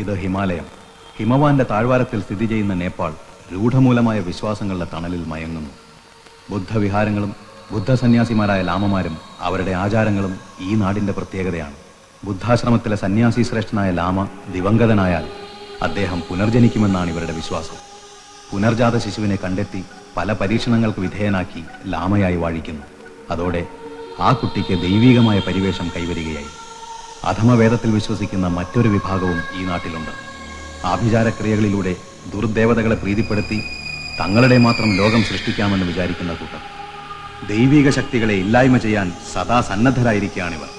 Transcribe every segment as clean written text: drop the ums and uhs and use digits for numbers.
ഇത് ഹിമാലയം. ഹിമവാന്റെ താഴ്വാരത്തിൽ സ്ഥിതി ചെയ്യുന്ന നേപ്പാൾ രൂഢമൂലമായ വിശ്വാസങ്ങളുടെ തണലിൽ മയങ്ങുന്നു. ബുദ്ധവിഹാരങ്ങളും ബുദ്ധസന്യാസിമാരായ ലാമമാരും അവരുടെ ആചാരങ്ങളും ഈ നാടിന്റെ പ്രത്യേകതയാണ്. ബുദ്ധാശ്രമത്തിലെ സന്യാസി ശ്രേഷ്ഠനായ ലാമ ദിവംഗതനായാൽ അദ്ദേഹം പുനർജനിക്കുമെന്നാണ് ഇവരുടെ വിശ്വാസം. പുനർജാത ശിശുവിനെ കണ്ടെത്തി പല പരീക്ഷണങ്ങൾക്ക് വിധേയനാക്കി ലാമയായി വാഴിക്കുന്നു. അതോടെ ആ കുട്ടിക്ക് ദൈവീകമായ പരിവേഷം കൈവരികയായി. അധമവേദത്തിൽ വിശ്വസിക്കുന്ന മറ്റൊരു വിഭാഗവും ഈ നാട്ടിലുണ്ട്. ആഭിചാരക്രിയകളിലൂടെ ദുർദേവതകളെ പ്രീതിപ്പെടുത്തി തങ്ങളുടെ മാത്രം ലോകം സൃഷ്ടിക്കാമെന്ന് വിചാരിക്കുന്ന കൂട്ടർ. ദൈവിക ശക്തികളെ ഇല്ലായ്മ ചെയ്യാൻ സദാ സന്നദ്ധരായിരിക്കുകയാണിവർ.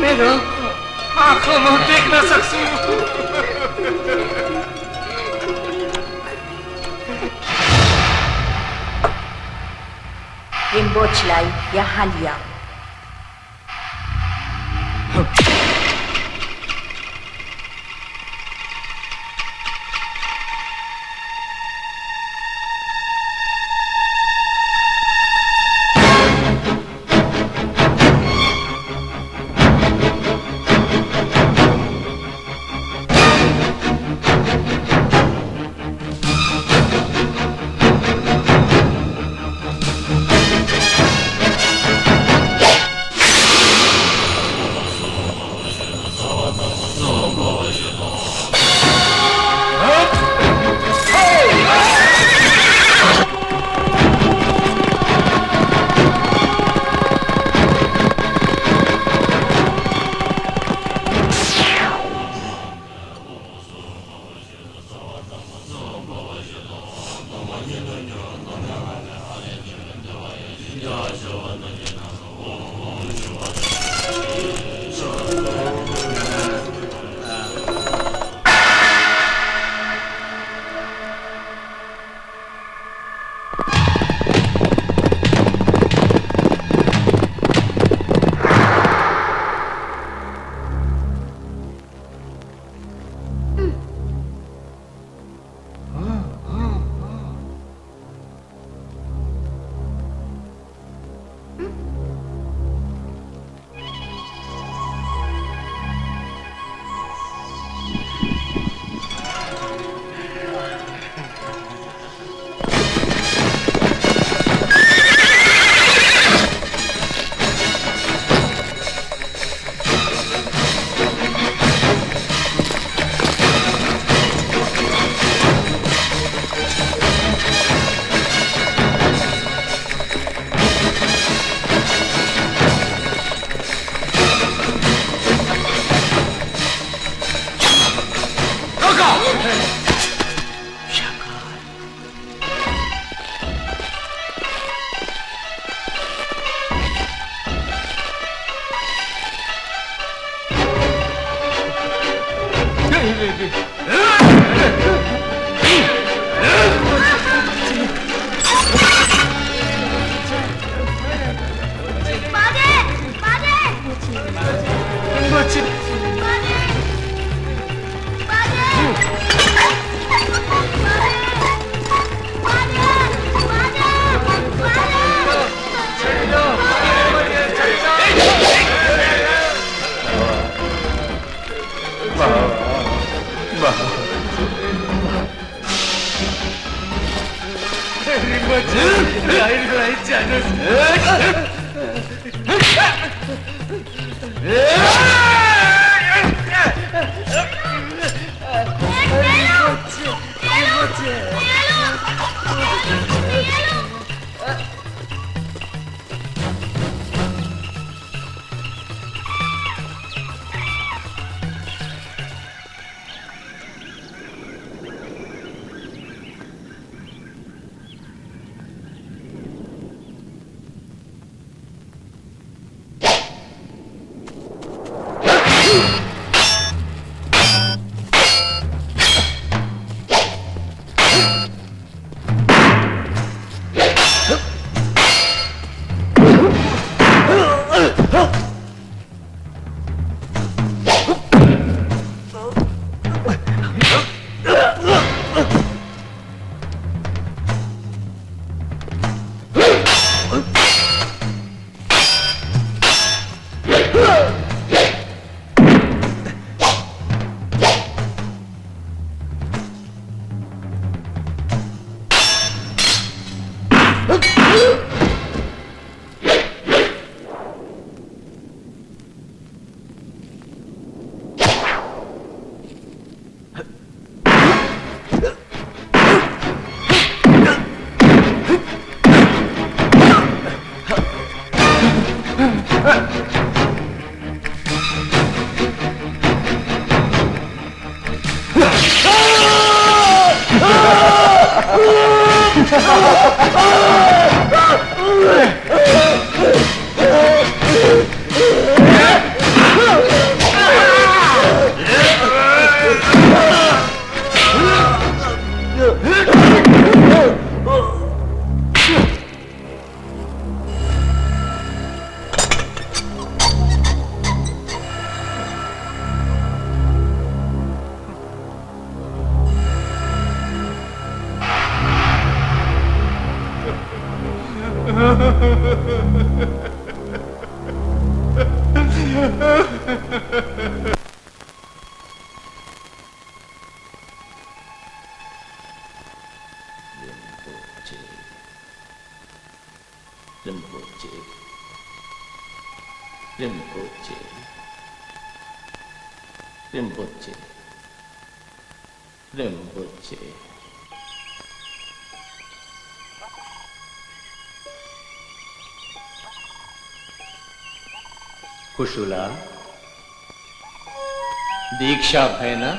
मेरो आँखामा देख्न सक्छु। रिम्बोचलाई यहाँ लिया। कुशुला दीक्षा भैना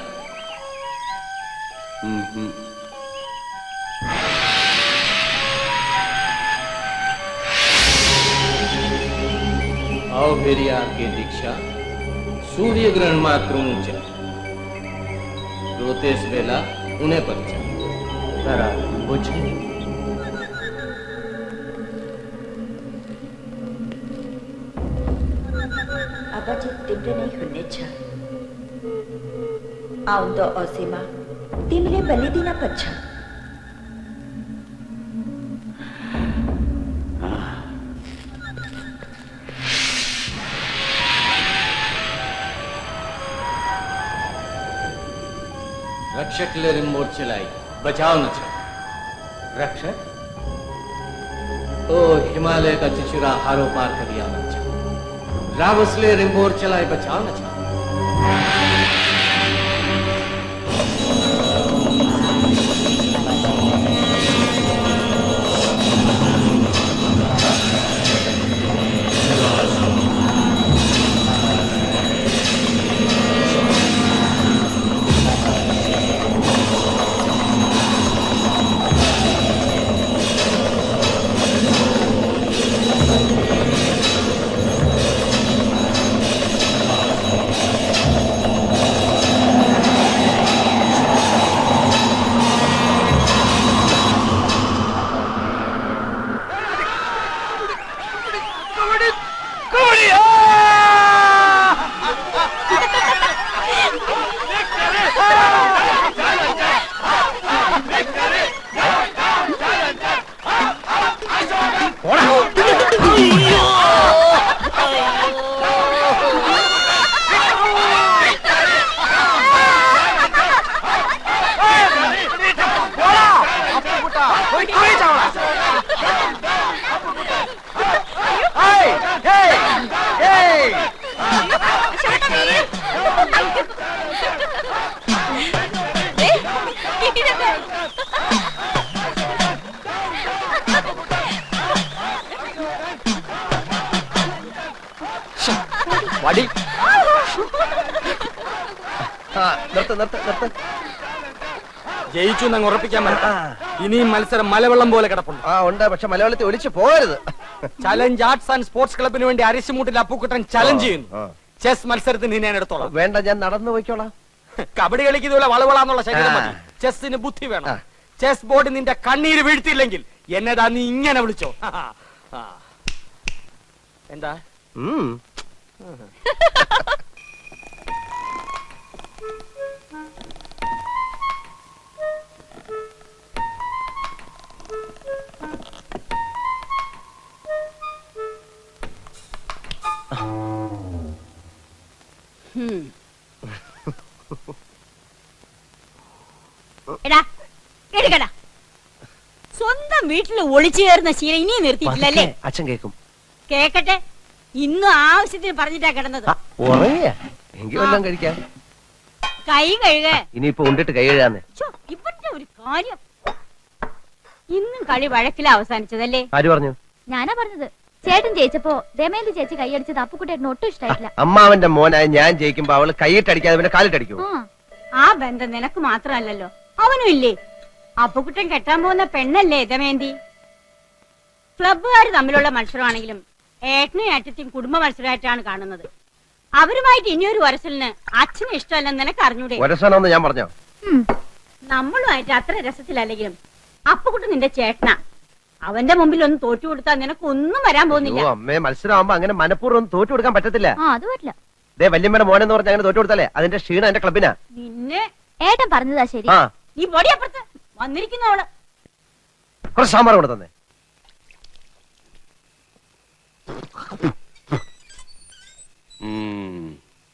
आओ भेरिया के दीक्षा सूर्य ग्रहण मात्र ऊंचा रोतेस वेला उन्हें पर तरा बुझे 아버지 띠ም레네 훈내차 아운더 어세마 띠ም레 발리디나 पच्छा रक्षक ले रिमोट चलाई बचाओ न छ रक्षक ओ हिमालय का चिचुरा हारो पार करिया न छ रावसले रिमोट चलाई बचाओ न छ വടി. ജയിച്ചു എന്നങ്ങ് ഉറപ്പിക്കാൻ പറ്റാ. ഇനിയും മത്സരം മലവെള്ളം പോലെ കിടപ്പുണ്ട്. ഉണ്ട്, പക്ഷെ മലയാളത്തിൽ ഒലിച്ചു പോകരുത്. ചലഞ്ച് ആർട്സ് ആൻഡ് സ്പോർട്സ് ക്ലബിന് വേണ്ടി അരിശുമൂട്ടിൽ അപ്പുക്കുട്ടൻ ചലഞ്ച് ചെയ്യുന്നു. ചെസ് മത്സരത്തിന് ഞാൻ എടുത്തോളാം. വേണ്ട, ഞാൻ നടന്നു പോയിക്കോളാം. കബഡി കളിക്കുന്നതുപോലെ വളവളാന്നുള്ള ശരീരം മതി. ചെസ്സിന് ബുദ്ധി വേണം. ചെസ് ബോർഡ് നിന്റെ കണ്ണീര് വീഴ്ത്തിയില്ലെങ്കിൽ എന്നതാ നീ ഇങ്ങനെ വിളിച്ചോ. എന്താ സ്വന്തം വീട്ടിൽ ഒളിച്ചു കയറുന്ന ശീലം ഇനിയും നിർത്തിയിട്ടില്ലല്ലേ? അച്ഛൻ കേക്കും. കേക്കട്ടെ. ഇന്നും ആവശ്യത്തിന് പറഞ്ഞിട്ടാ കിടന്നത്. എങ്കിലും കഴിക്കാം. കൈ കഴുക. ഇനിയിപ്പോ ഉണ്ടിട്ട് കൈ കഴുകാന്ന്. ഇവന്റെ ഒരു കാര്യം. ഇന്നും കളി വഴക്കില അവസാനിച്ചതല്ലേ? ആര് പറഞ്ഞു? ഞാനാ പറഞ്ഞത്. ചേട്ടൻ ജയിച്ചപ്പോ ദമയന്തി ചേച്ചി കൈയടിച്ചത് അപ്പുക്കുട്ടേട്ടന് ഒട്ടും ഇഷ്ടായില്ല. അമ്മാവന്റെ മോനായ ഞാൻ ജയിക്കുമ്പോ അവള് കൈയിട്ടടിക്കാതെ പിന്നെ കാലിട്ടടിക്കൂ. ആ ബന്ധം നിനക്ക് മാത്രമല്ലല്ലോ, അവനും ഇല്ലേ? അപ്പുക്കുട്ടൻ കെട്ടാൻ പോകുന്ന പെണ്ണല്ലേ ദമയന്തി? ക്ലബ്ബുകാർ തമ്മിലുള്ള മത്സരമാണെങ്കിലും ഏട്ടനും ഏട്ടത്തെയും കുടുംബ മത്സരമായിട്ടാണ് കാണുന്നത്. അവരുമായിട്ട് ഇനിയൊരു വരസലിന് അച്ഛന് ഇഷ്ടമല്ലെന്ന് നിനക്ക് അറിഞ്ഞൂടെ? വരസലെന്ന് ഞാൻ പറഞ്ഞോ? നമ്മളുമായിട്ട് അത്ര രസത്തിലല്ലെങ്കിലും അപ്പുക്കുട്ടൻ നിന്റെ ചേട്ടനാ. അവന്റെ മുമ്പിൽ ഒന്ന് തോറ്റു കൊടുത്താൽ നിനക്ക് ഒന്നും വരാൻ പോകുന്നില്ല. അമ്മേ, മത്സരമാകുമ്പോ അങ്ങനെ മനഃപൂർവ്വം തോറ്റു കൊടുക്കാൻ പറ്റത്തില്ല. അത് പറ്റില്ല. ദേ വല്യമ്മയുടെ മോനെന്ന് പറഞ്ഞ അങ്ങനെ തോറ്റു കൊടുത്താലേ അതിന്റെ ക്ഷീണം എന്റെ ക്ലബിനാ. നിന്നെ ഏട്ടൻ പറഞ്ഞതാ ശരി. നീ പൊടിയപ്പുറത്ത് വന്നിരിക്കുന്നവള്. കുറച്ച് സാമ്പാർ കൂടെ തന്നെ.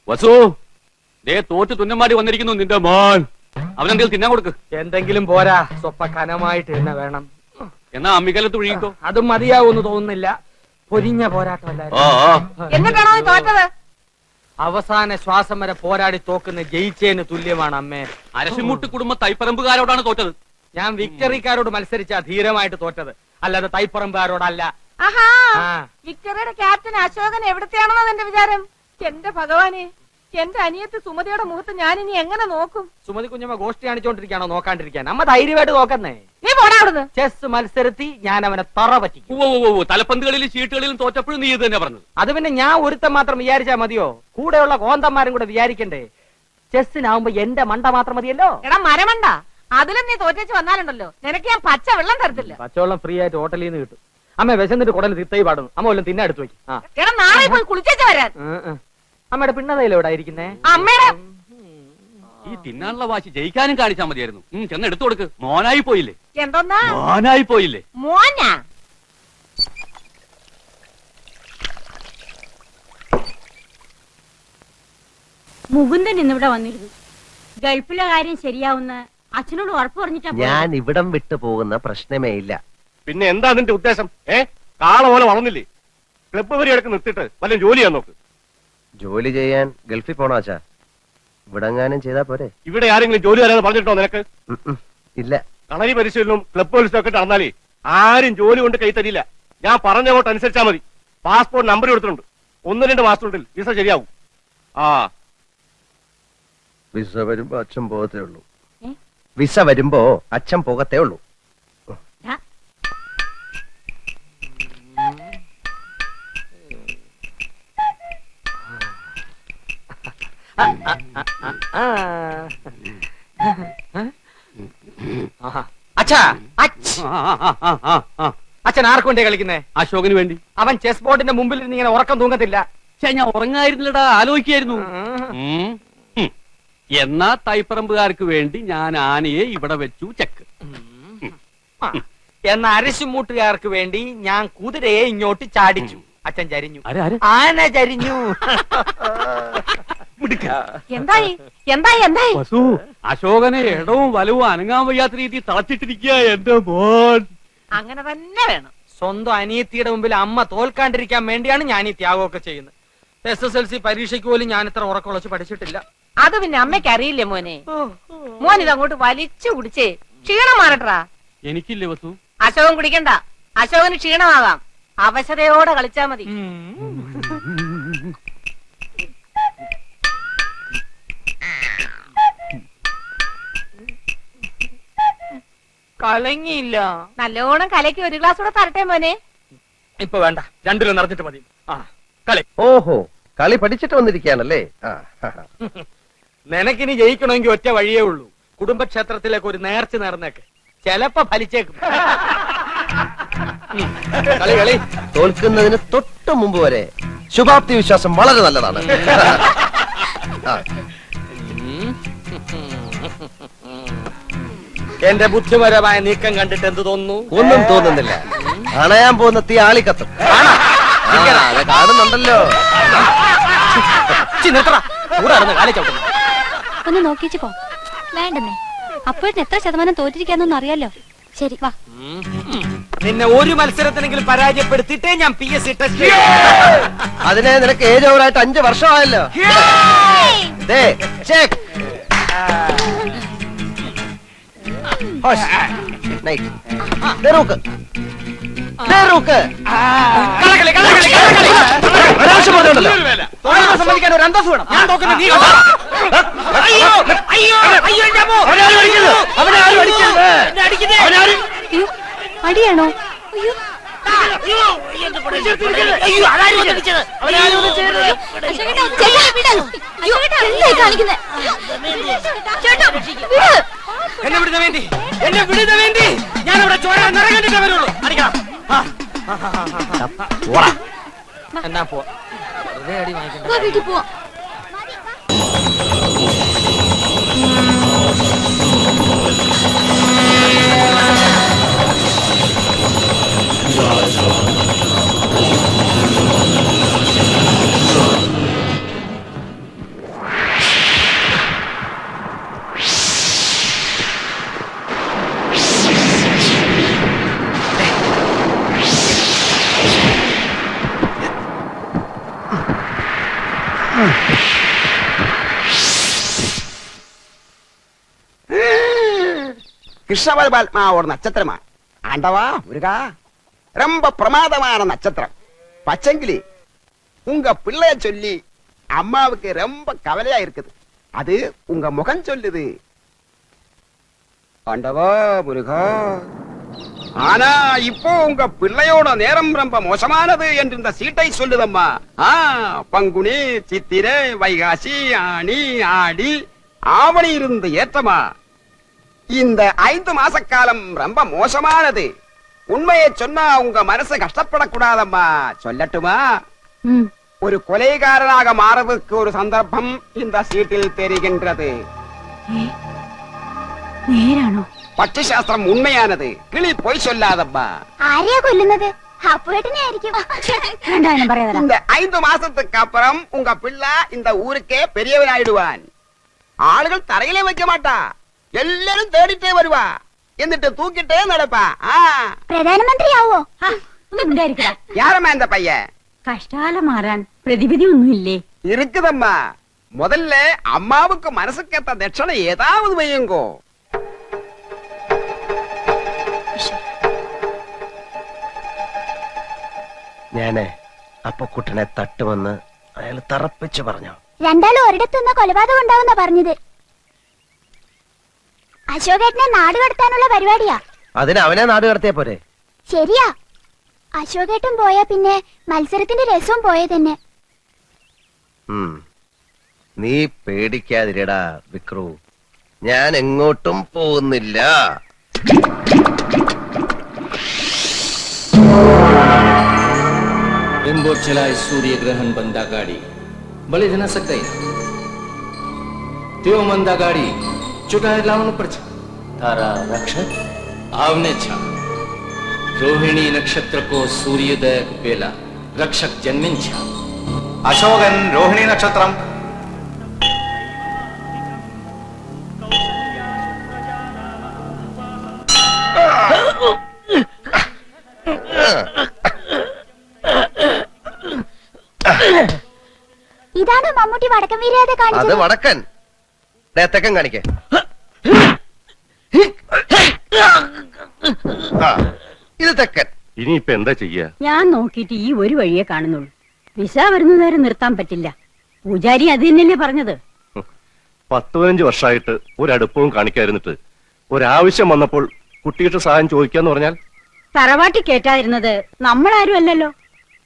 വസു, ദേ തോറ്റ് തുന്നമാടി വന്നിരിക്കുന്നു നിന്റെ മോൻ. അവനെന്തെങ്കിലും തിന്നാൻ കൊടുക്ക്. എന്തെങ്കിലും പോരാ, സ്വപ്പ കനമായിട്ട് തന്നെ വേണം. എന്നാ അമ്മിക്കലത്ത് ഒഴുകിക്കോ. അതും മതിയാവൂന്ന് തോന്നുന്നില്ല. പൊരിഞ്ഞ പോരാട്ടമല്ലായിരുന്നു. എന്നിട്ടാണോ നീ തോറ്റത്? അവസാന ശ്വാസം വരെ പോരാടി തോക്കുന്ന ജയിച്ചേന് തുല്യമാണ് അമ്മേ. അരശിമുട്ട് കുടുംബ തൈപ്പറമ്പുകാരോടാണ് തോറ്റത്. ഞാൻ വിക്ടറിക്കാരോട് മത്സരിച്ചാ ധീരമായിട്ട് തോറ്റത്, അല്ലാതെ തൈപ്പറമ്പുകാരോടല്ല. വിക്ടറിയുടെ ക്യാപ്റ്റൻ അശോകൻ എവിടത്തെയാണെന്നോ എന്റെ വിചാരം. എന്റെ ഭഗവാനെ, എന്റെ അനിയത്ത് സുമതിയുടെ മുഖത്ത് ഞാൻ ഇനി എങ്ങനെ നോക്കും? സുമതി കുഞ്ഞമ്മ ഗോഷ്ടി കാണിച്ചോണ്ടിരിക്കാണോ നോക്കാണ്ടിരിക്കാൻ? അമ്മ ധൈര്യമായിട്ട് നോക്കുന്നേ. നീ പോടാ അവിടുന്ന്. ചെസ് മത്സരത്തിൽ ഞാൻ അവനെ തറ പറ്റിക്കും. തലപ്പന്തുകളിലും ചീട്ടുകളിലും തോറ്റപ്പോഴും നീ ഇത് തന്നെ പറഞ്ഞത്. അത് പിന്നെ ഞാൻ ഒരുത്തം മാത്രം വിചാരിച്ചാ മതിയോ? കൂടെയുള്ള കോന്തന്മാരും കൂടെ വിചാരിക്കണ്ടേ? ചെസ്സിനാവുമ്പോ എന്റെ മണ്ട മാത്രം മതിയല്ലോ. എടാ മരമണ്ട, അതിലും നീ തോറ്റേച്ച് വന്നാലുണ്ടല്ലോ നിനക്ക് ഞാൻ പച്ച വെള്ളം തരത്തില്ല. പച്ചവെള്ളം ഫ്രീ ആയിട്ട് ഹോട്ടലിൽ നിന്ന് കിട്ടും. അമ്മ വിശന്നിട്ട് കുടൽ തിത്തൈ പാടുന്നു. അമ്മ വല്ലതും തിന്നെ എടുത്തു വയ്ക്കും. എടാ നാളെ പോയി കുളിച്ചേച്ച് വരാൻ. അമ്മയുടെ പിണ്ണതയിലോ ഇവിടെ ഇരിക്കുന്നേ? അമ്മയുടെ ഈ തിന്നാനുള്ള വാശി ജയിക്കാനും കാണിച്ചാ മതിയായിരുന്നു. ചെന്ന് എടുത്തു കൊടുക്ക്. മോനായി പോയില്ലേ? എന്തോന്നാ മോനായി പോയില്ലേ? മോനാ? മുകുന്ദൻ ഇന്നിവിടെ വന്നിരുന്നു. ഗൾഫിലെ കാര്യം ശരിയാവുന്ന അച്ഛനോട് ഉറപ്പ് പറഞ്ഞിട്ടാ. ഞാൻ ഇവിടം വിട്ടു പോകുന്ന പ്രശ്നമേ ഇല്ല. പിന്നെ എന്താ നിന്റെ ഉദ്ദേശം? കാള പോലെ വളർന്നില്ലേ? ക്ലബ്ബ് പരിപാടിയൊക്കെ നിർത്തിയിട്ട് വല്ല ജോലി ചെയ്യാൻ നോക്ക്. ജോലി ചെയ്യാൻ ഗൾഫിൽ പോണോ അച്ഛാ? ഇവിടെങ്ങാനും ചെയ്താ പോരെ? ഇവിടെ ആരെങ്കിലും ജോലി തരാതെ പറഞ്ഞിട്ടോ നിനക്ക്? ഇല്ല. കളരി പരിശീലനവും ക്ലബ്ബ് പരിശീലനം ഒക്കെ നടന്നാലേ ആരും ജോലി കൊണ്ട് കൈ തരില്ല. ഞാൻ പറഞ്ഞ അങ്ങോട്ട് അനുസരിച്ചാ മതി. പാസ്പോർട്ട് നമ്പർ കൊടുത്തിട്ടുണ്ട്. 1-2 മാസത്തിനുള്ളിൽ വിസ ശരിയാവും. വിസ വരുമ്പോ അച്ഛൻ പോകത്തേ ഉള്ളൂ. വിസ വരുമ്പോ അച്ഛൻ പോകത്തേ ഉള്ളൂ. അച്ഛാ, അച്ഛൻ ആർക്കു വേണ്ടിയാ കളിക്കുന്നേ? അശോകന് വേണ്ടി. അവൻ ചെസ് ബോർഡിന്റെ മുമ്പിൽ ഇരുന്ന് ഇങ്ങനെ ഉറക്കം തൂങ്ങത്തില്ല. ഞാൻ ഉറങ്ങായിരുന്നില്ലടാ, ആലോചിക്കായിരുന്നു. എന്നാ തൈപ്പറമ്പുകാർക്ക് വേണ്ടി ഞാൻ ആനയെ ഇവിടെ വെച്ചു ചെക്ക്. എന്നാ അരശുമൂട്ടുകാർക്ക് വേണ്ടി ഞാൻ കുതിരയെ ഇങ്ങോട്ട് ചാടിച്ചു. അച്ഛൻ ചരിഞ്ഞു. ആന ചരിഞ്ഞു. എന്തായി എന്തായി എന്തായി? വസു, അശോകനെ ഇടവും വലവും അനങ്ങാൻ വയ്യാത്ത രീതി തളച്ചിട്ടിരിക്കുക എന്റെ മോൻ. അങ്ങനെ തന്നെ വേണം. സ്വന്തം അനിയത്തിയുടെ മുമ്പിൽ അമ്മ തോൽക്കാണ്ടിരിക്കാൻ വേണ്ടിയാണ് ഞാൻ ഈ ത്യാഗമൊക്കെ ചെയ്യുന്നത്. SSLC പരീക്ഷയ്ക്ക് പോലും ഞാൻ ഇത്ര ഉറക്കമുളച്ച് പഠിച്ചിട്ടില്ല. അത് പിന്നെ അമ്മയ്ക്ക് അറിയില്ലേ മോനെ? മോൻ ഇതങ്ങോട്ട് വലിച്ചു കുടിച്ചേ ക്ഷീണം മാറട്ടാ. എനിക്കില്ലേ വസു? അശോകൻ കുടിക്കണ്ട. അശോകന് ക്ഷീണമാകാം. അവശതയോടെ കളിച്ചാ മതി. കലങ്ങിയില്ല. നല്ലോണം കലക്കി ഒരു ഗ്ലാസ് കൂടെ തരട്ടെ മോനെ. ഇപ്പൊ വേണ്ട, രണ്ടിലും നിറഞ്ഞിട്ട് മതി. ആ കളി. ഓഹോ, കളി പഠിച്ചിട്ട് വന്നിരിക്കുകയാണല്ലേ. നിനക്കിനി ജയിക്കണമെങ്കിൽ ഒറ്റ വഴിയേ ഉള്ളൂ. കുടുംബക്ഷേത്രത്തിലേക്ക് ഒരു നേർച്ച നേർന്നേക്ക്, ചെലപ്പോ ഫലിച്ചേക്കും. കളി കളി. തോൽക്കുന്നതിന് തൊട്ട് മുമ്പ് വരെ ശുഭാപ്തി വിശ്വാസം വളരെ നല്ലതാണ്. എന്റെ ബുദ്ധിപരമായ നീക്കം കണ്ടിട്ട് എന്ത് തോന്നുന്നു? ഒന്നും തോന്നുന്നില്ല. അണയാൻ പോകുന്ന തീ ആളിക്കത്തും. കാണുന്നുണ്ടല്ലോ. ഒന്ന് നോക്കിച്ചു പോ. വേണ്ടെന്നേ, അപ്പോഴത്തെ എത്ര ശതമാനം തോറ്റിരിക്കാന്നൊന്നും അറിയാലോ. ശരി വാ. നിന്നെ ഒരു മത്സരത്തിനെങ്കിലും പരാജയപ്പെടുത്തിയിട്ടേ ഞാൻ PSC ടെസ്റ്റ്. അതിനെ നിനക്ക് ഏജ് ഓവറായിട്ട് 5 വർഷമായല്ലോ. സമ്മതിക്കാൻ ഒരു അന്തസ് വേണം. ഞാൻ നോക്കുന്നത് നീ അടിയാണോ? എന്നെ വിടുന്ന വേണ്ടി, എന്നെ വിടുന്ന വേണ്ടി ഞാൻ അവിടെ ചോര നിറം കണ്ടിട്ടേ വരുള്ളൂ. അടിക്കണം. എന്നാ പോ. വെറുതെ അടി വാങ്ങിക്കണ്ട. വീട്ടിൽ പോവാ. கிருஷ்ண பரமாத்மாவோட நட்சத்திரமா ஆண்டவா முருகா, ரொம்ப பிரமாதமான நட்சத்திரம். பச்சங்கிளி, உங்க பிள்ளைய சொல்லி அம்மாவுக்கு ரொம்ப கவலையா இருக்குது. அது உங்க முகம் சொல்லுது. ஆண்டவா முருகா, ஆனா இப்போ உங்க பிள்ளையோட நேரம் ரொம்ப மோசமானது என்று இந்த சீட்டை சொல்லுதம்மா. பங்குனி, சித்திரை, வைகாசி, ஆனி, ஆடி, ஆவணி இருந்த ஏற்றமா. இந்த 5 மாச காலம் ரொம்ப மோசமானது. உண்மையை சொன்னா உங்க மனசு கஷ்டப்படக்கூடாதம்மா. சொல்லட்டுமா? ஒரு கொலைகாரனாக மாறதுக்கு ஒரு சந்தர்ப்பம் இந்த சீட்டில் தெரிகின்றது. നേരാണോ? പക്ഷിശാസ്ത്രം ഉണ്മയാനത്. കിളി പോയി சொல்லாதம்மா. ആരെയാ കൊല്ലുന്നത്? അപ്പുവേട്ടനെ ആയിരിക്കും. இந்த 5 மாசத்துக்கு அப்புறம் உங்க பிள்ளை இந்த ஊருக்கே பெரியவனாயிடுவான். ஆளுகள் தரையிலே வைக்க மாட்டா, എല്ലാരും തേടിട്ടേ വരുവാ. എന്നിട്ട് തൂക്കിട്ടേ നടപ്പാ. പ്രധാനമന്ത്രിയാവോ? யாரம்மா இந்த பையன்? കഷ്ടാല മാറാൻ പ്രതിവിധി ഒന്നുമില്ലേ? இருக்குதம்மா. முதல்ல அம்மாவுக்கு மனசுக்கேத்த தட்சணை ஏதாவது வையுங்கோ. ഞാനേ അപ്പൊ കുട്ടനെ തട്ടുവന്ന് അയാൾ തറപ്പിച്ചു പറഞ്ഞു. രണ്ടാളും ഒരിടത്തുനിന്ന് കൊലപാതകം ഉണ്ടാവുന്ന പറഞ്ഞത്. അശോകേട്ടനെ നാട് കടത്താനുള്ള പരിപാടിയാ. അതിന് അവനെ നാട് കടത്തിയ പോരെ? ശരിയാ, അശോകേട്ടൻ പോയാ പിന്നെ മത്സരത്തിന്റെ രസവും പോയ തന്നെ. നീ പേടിക്കാതിരടാ വിക്രു, ഞാൻ എങ്ങോട്ടും പോകുന്നില്ല. चलाए सूर्य ग्रहण बंदा गाड़ी बलि न सकते त्यो मंदा गाड़ी चुटाए लावण पड़ तारा रक्षक आवने छा. रोहिणी नक्षत्र को सूर्योदय पेला रक्षक जन्मिन छा. അശോകൻ രോഹിണി നക്ഷത്രം. ഇതാണ് മമ്മൂട്ടി വടക്കൻ വീരത അത് കാണിച്ചത്. വടക്കൻ. തെക്കൻ കാണിക്കേ. ഇത് തെക്കൻ. ഇനിയിപ്പൊ എന്താ ചെയ്യാ? ഞാൻ നോക്കിയിട്ട് ഈ ഒരു വഴിയെ കാണുന്നുള്ളൂ. വിസ വരുന്നവരെ നിർത്താൻ പറ്റില്ല. പൂജാരി അത് തന്നെയല്ലേ പറഞ്ഞത്? 10-15 വർഷമായിട്ട് ഒരടുപ്പവും കാണിക്കാതിരുന്നിട്ട് ഒരാവശ്യം വന്നപ്പോൾ കുട്ടിയുടെ സഹായം ചോദിക്കാന്ന് പറഞ്ഞാൽ തറവാട്ടി കേറ്റാതിരുന്നത് നമ്മളാരും അല്ലല്ലോ,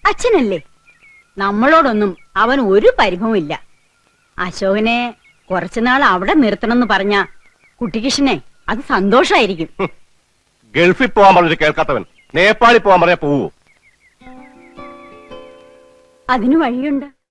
അച്ഛനല്ലേ. നമ്മളോടൊന്നും അവൻ ഒരു പരിഭവം ഇല്ല. അശോകനെ കുറച്ചുനാൾ അവിടെ നിർത്തണമെന്ന് പറഞ്ഞ കുട്ടികൃഷ്ണനെ അത് സന്തോഷായിരിക്കും. ഗൾഫിൽ പോവാൻ പറഞ്ഞിട്ട് കേൾക്കാത്തവൻ നേപ്പാളിൽ പോവാൻ പറഞ്ഞാൽ പോവോ? അതിന് വഴിയുണ്ട്.